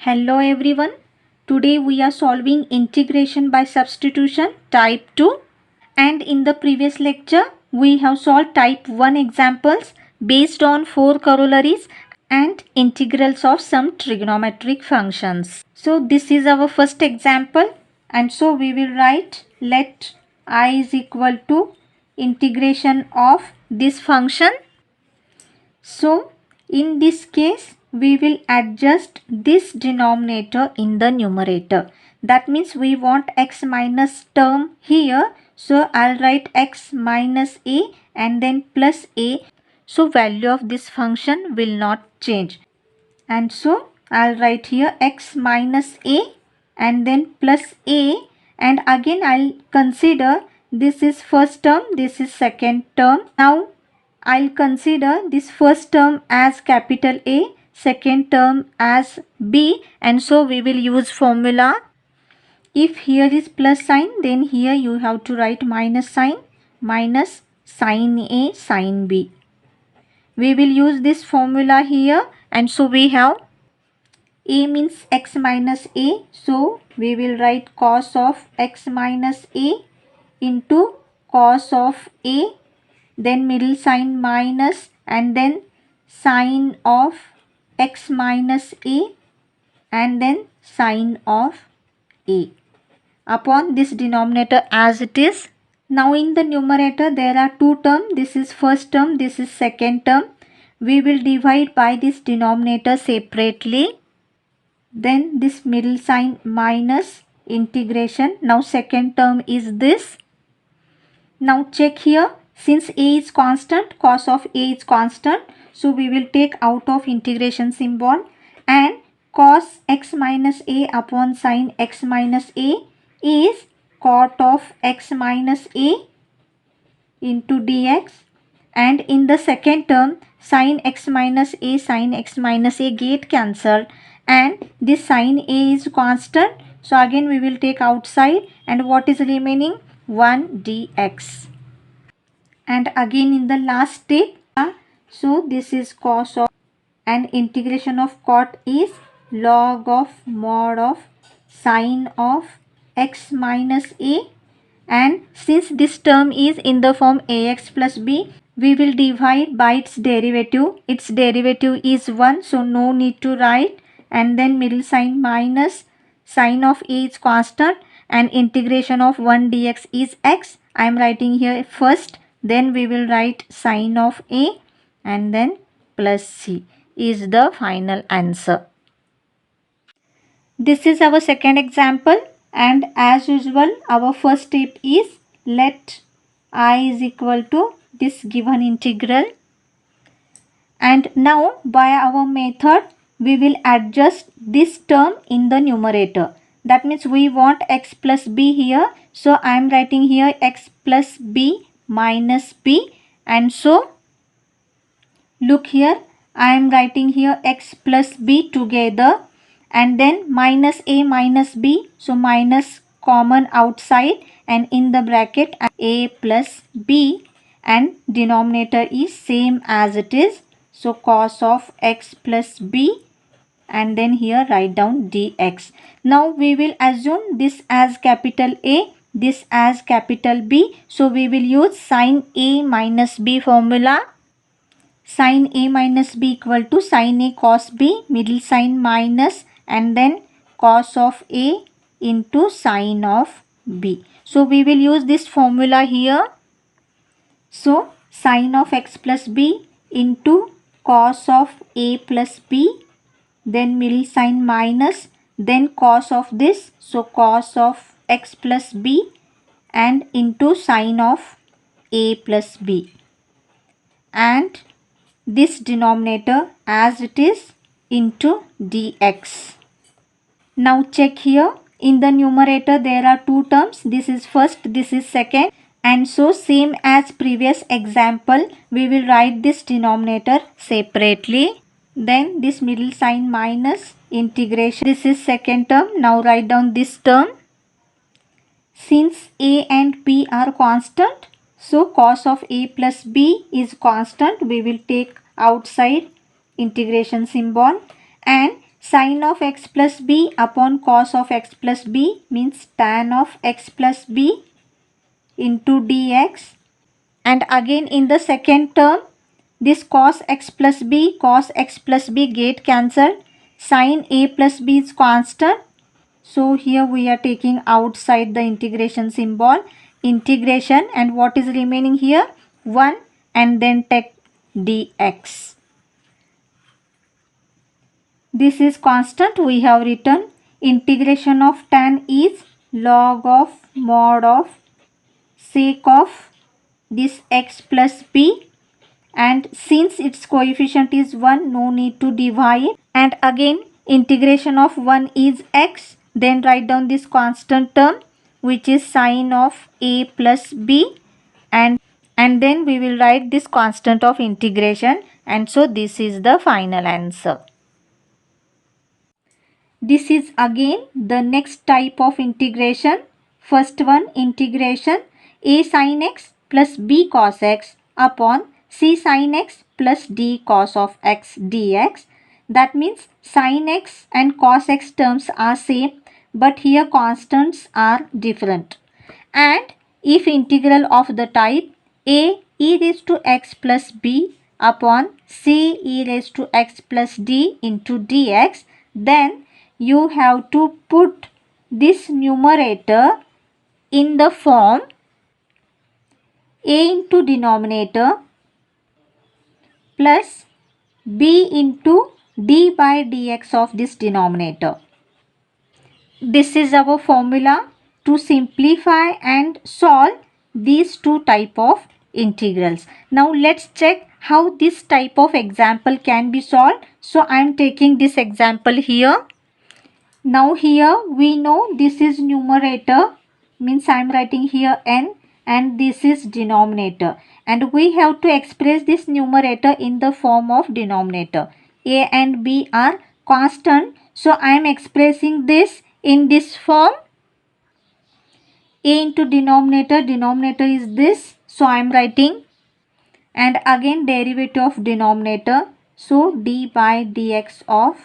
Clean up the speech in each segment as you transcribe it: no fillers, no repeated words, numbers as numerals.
Hello everyone. Today we are solving integration by substitution type 2, and in the previous lecture we have solved type 1 examples based on 4 corollaries and integrals of some trigonometric functions. So this is our first example, and so we will write let I is equal to integration of this function. So in this case we will adjust this denominator in the numerator. That means we want x minus term here. So I'll write x minus a and then plus a. So value of this function will not change. And so I'll write here x minus a and then plus a, and again I'll consider this is first term, this is second term. Now I'll consider this first term as capital A, second term as B, and so we will use formula. If here is plus sign, then here you have to write minus sign, minus sin A sin B. We will use this formula here, and so we have a means x minus a, so we will write cos of x minus a into cos of a, then middle sign minus, and then sine of x minus a, and then sine of a upon this denominator as it is. Now in the numerator there are two terms. This is first term, this is second term. We will divide by this denominator separately. Then this middle sign minus integration. Now second term is this. Now check here, since a is constant, cos of a is constant, so we will take out of integration symbol, and cos x minus a upon sin x minus a is cot of x minus a into dx, and in the second term sin x minus a get cancelled, and this sin a is constant, so again we will take outside, and what is remaining? 1 dx. And again in the last step, so this is cos of, and integration of cot is log of mod of sin of x minus a, and since this term is in the form ax plus b, we will divide by its derivative. Its derivative is 1, so no need to write, and then middle sign minus, sin of a is constant, and integration of 1 dx is x. I am writing here first, then we will write sin of a, and then plus c is the final answer. This is our second example, and as usual our first step is let I is equal to this given integral, and now by our method we will adjust this term in the numerator. That means we want x plus b here, so I am writing here x plus b minus b, and so look here, I am writing here x plus b together, and then minus a minus b, so minus common outside, and in the bracket a plus b, and denominator is same as it is, so cos of x plus b, and then here write down dx. Now we will assume this as capital A, this as capital B, so we will use sin A minus B formula. Sin A minus B equal to sin A cos B, middle sign minus, and then cos of A into sin of B. So we will use this formula here. So sin of x plus b into cos of a plus b, then middle sign minus, then cos of this, so cos of x plus b, and into sin of a plus b, and this denominator as it is into dx. Now check here, in the numerator there are two terms, this is first, this is second, and so same as previous example we will write this denominator separately. Then this middle sign minus integration, this is second term, now write down this term. Since a and b are constant, so cos of a plus b is constant, we will take outside integration symbol, and Sine of x plus b upon cos of x plus b means tan of x plus b into dx. And again in the second term, this cos x plus b get cancelled. Sin a plus b is constant. So here we are taking outside the integration symbol. Integration, and what is remaining here? 1, and then take dx. This is constant. We have written integration of tan is log of mod of sec of this x plus b, and since its coefficient is 1, no need to divide. And again integration of 1 is x, then write down this constant term which is sine of a plus b, and then we will write this constant of integration, and so this is the final answer. This is again the next type of integration. First one, integration a sin x plus b cos x upon c sin x plus d cos of x dx. That means sin x and cos x terms are same, but here constants are different. And if integral of the type a e raised to x plus b upon c e raised to x plus d into dx, then you have to put this numerator in the form a into denominator plus b into d by dx of this denominator. This is our formula to simplify and solve these two type of integrals. Now let's check how this type of example can be solved. So I am taking this example here. Now here we know this is numerator, means I am writing here n, and this is denominator, and we have to express this numerator in the form of denominator. A and b are constant, so I am expressing this in this form. A into denominator is this, so I am writing, and again derivative of denominator, so d by dx of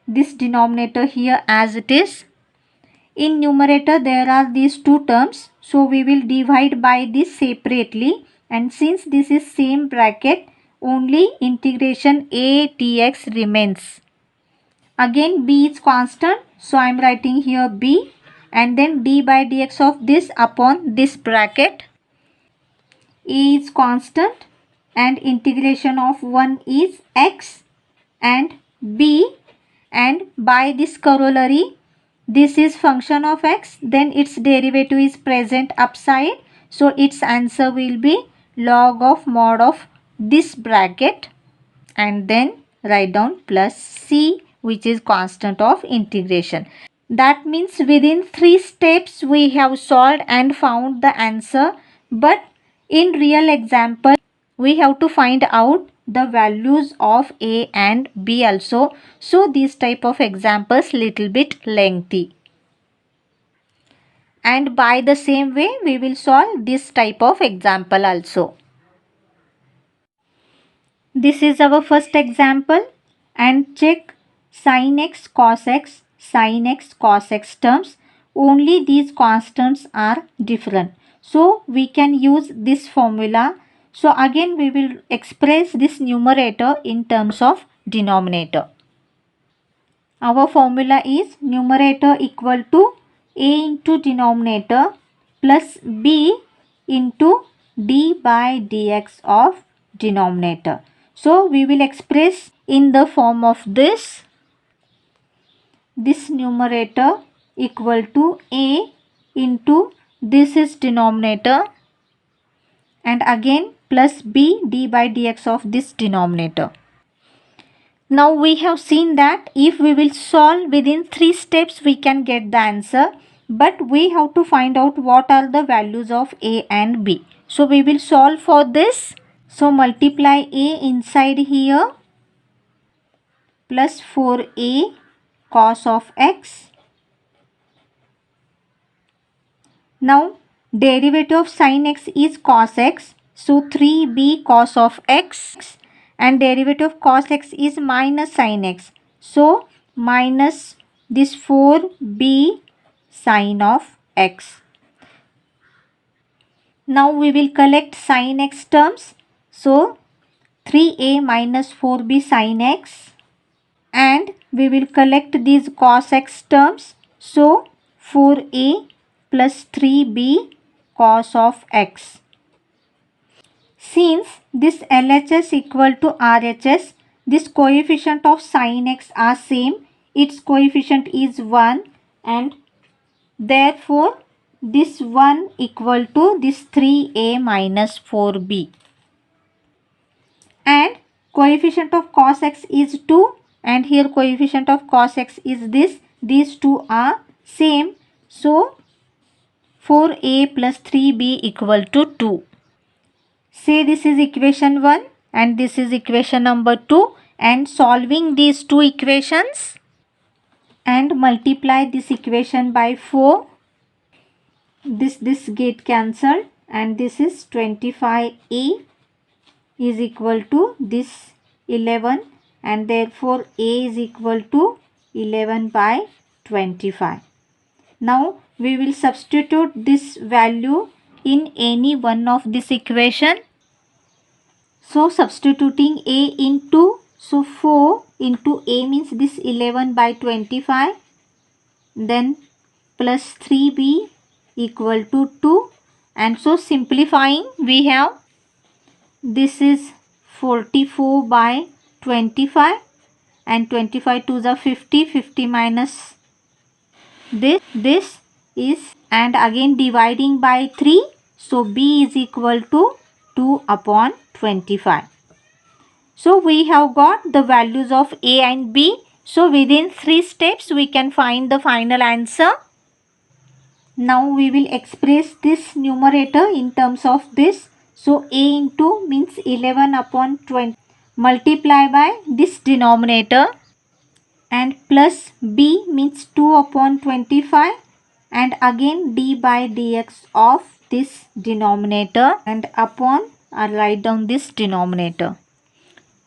this denominator here as it is. In numerator there are these two terms, so we will divide by this separately, and since this is same bracket, only integration a dx remains. Again b is constant, so I am writing here b, and then d by dx of this upon this bracket. A is constant and integration of 1 is x and b, and by this corollary, this is function of x, then its derivative is present upside, so its answer will be log of mod of this bracket, and then write down plus c, which is constant of integration. That means within 3 steps we have solved and found the answer, but in real example we have to find out the values of a and b also, so these type of examples little bit lengthy, and by the same way we will solve this type of example also. This is our first example, and check sin x cos x, sin x cos x terms, only these constants are different, so we can use this formula. So again we will express this numerator in terms of denominator. Our formula is numerator equal to a into denominator plus b into d by dx of denominator. So we will express in the form of this numerator equal to a into this is denominator, and again plus b d by dx of this denominator. Now we have seen that if we will solve within 3 steps we can get the answer, but we have to find out what are the values of a and b. So we will solve for this. So multiply a inside here plus 4a cos of x. Now derivative of sin x is cos x, so 3b cos of x, and derivative of cos x is minus sin x. So minus this 4b sin of x. Now we will collect sin x terms. So 3a minus 4b sin x, and we will collect these cos x terms. So 4a plus 3b cos of x. Since this LHS equal to RHS, this coefficient of sin x are same. Its coefficient is 1, and therefore this 1 equal to this 3a minus 4b. And coefficient of cos x is 2, and here coefficient of cos x is this. These two are same. So 4a plus 3b equal to 2. Say this is equation 1 and this is equation number 2, and solving these two equations and multiply this equation by 4. This get cancelled, and this is 25a is equal to this 11, and therefore a is equal to 11 by 25. Now we will substitute this value in any one of this equation. So substituting a into, so 4 into a means this 11 by 25, then plus 3b equal to 2, and so simplifying we have this is 44 by 25, and 25 to the 50, 50 minus this is, and again dividing by 3, so b is equal to 2 upon 25. So we have got the values of a and b. So within 3 steps we can find the final answer. Now we will express this numerator in terms of this. So a into means 11 upon 20 multiply by this denominator, and plus b means 2 upon 25, and again d by dx of this denominator, and upon write down this denominator.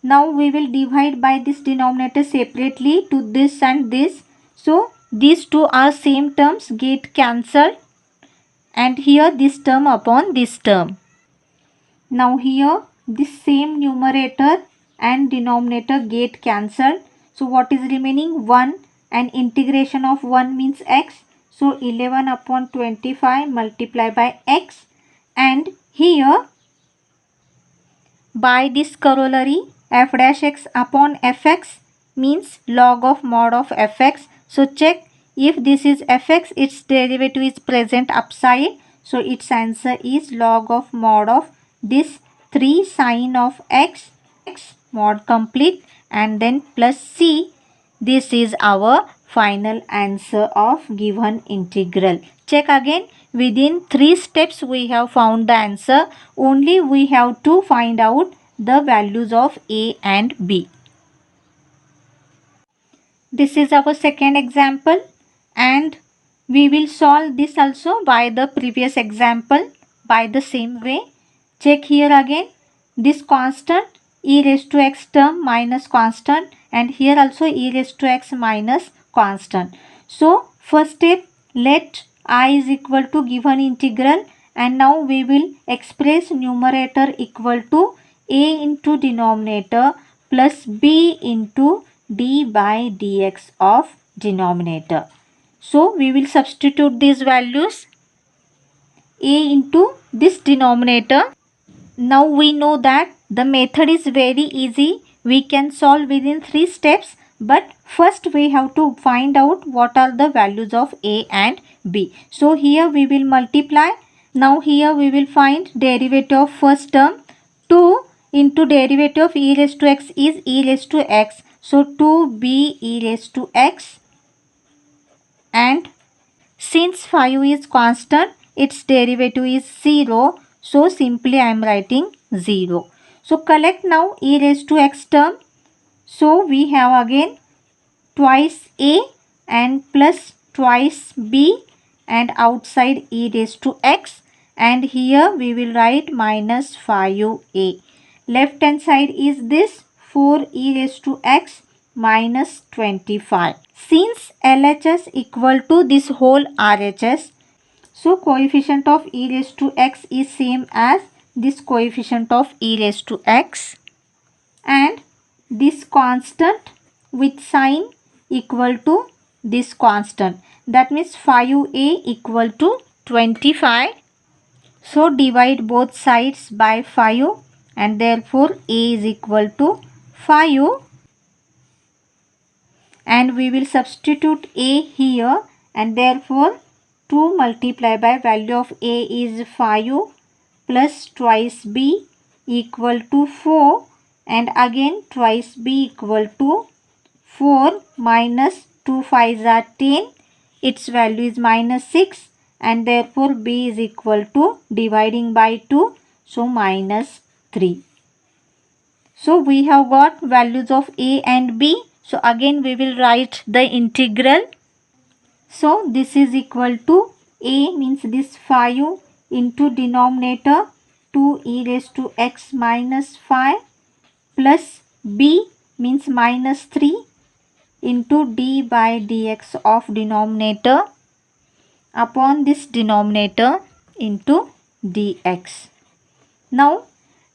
Now we will divide by this denominator separately to this and this. So these two are same terms get cancelled, and here this term upon this term. Now here this same numerator and denominator get cancelled. So what is remaining? 1, and integration of 1 means x. So 11 upon 25 multiply by x, and here by this corollary f dash x upon fx means log of mod of fx. So check if this is fx, its derivative is present upside. So its answer is log of mod of this 3 sin of x mod complete, and then plus c. This is our final answer of given integral. Check again. Within 3 steps we have found the answer. Only we have to find out the values of a and b. This is our second example, and we will solve this also by the previous example by the same way. Check here again. This constant e raised to x term minus constant, and here also e raised to x minus constant. So first step, let I is equal to given integral, and now we will express numerator equal to a into denominator plus b into d by dx of denominator. So we will substitute these values a into this denominator. Now we know that the method is very easy. We can solve within 3 steps, but first we have to find out what are the values of a and b. So here we will multiply. Now here we will find derivative of first term. 2 into derivative of e raised to x is e raised to x. So 2b e raised to x, and since 5 is constant, its derivative is 0. So simply I am writing 0. So collect now e raised to x term. So we have again twice a and plus twice b, and outside e raised to x, and here we will write minus 5a. Left hand side is this, 4 e raised to x minus 25. Since LHS equal to this whole RHS, so coefficient of e raised to x is same as this coefficient of e raised to x, and this constant with sign equal to this constant. That means 5a equal to 25. So divide both sides by 5 and therefore a is equal to 5, and we will substitute a here, and therefore 2 multiplied by value of a is 5 plus twice b equal to 4, and again twice b equal to 4 minus 2 5s are 10, its value is minus 6, and therefore b is equal to dividing by 2, so minus 3. So we have got values of a and b. So again we will write the integral. So this is equal to a means this 5 into denominator 2 e raised to x minus 5 plus b means minus 3 into d by dx of denominator upon this denominator into dx. Now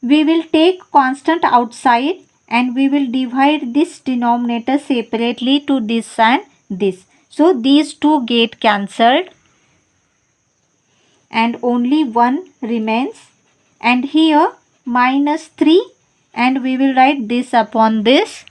we will take constant outside and we will divide this denominator separately to this and this. So these two get cancelled and only 1 remains, and here minus 3, and we will write this upon this,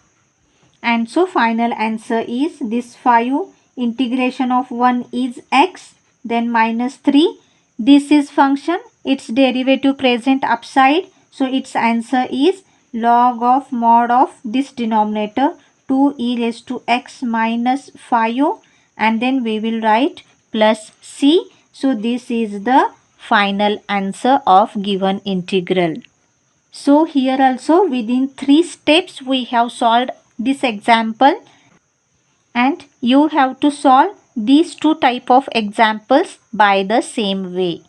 and so final answer is this 5 integration of 1 is x, then minus 3. This is function, its derivative present upside, so its answer is log of mod of this denominator 2 e raised to x minus 5, and then we will write plus c. So this is the final answer of given integral. So here also within 3 steps we have solved this example, and you have to solve these two type of examples by the same way.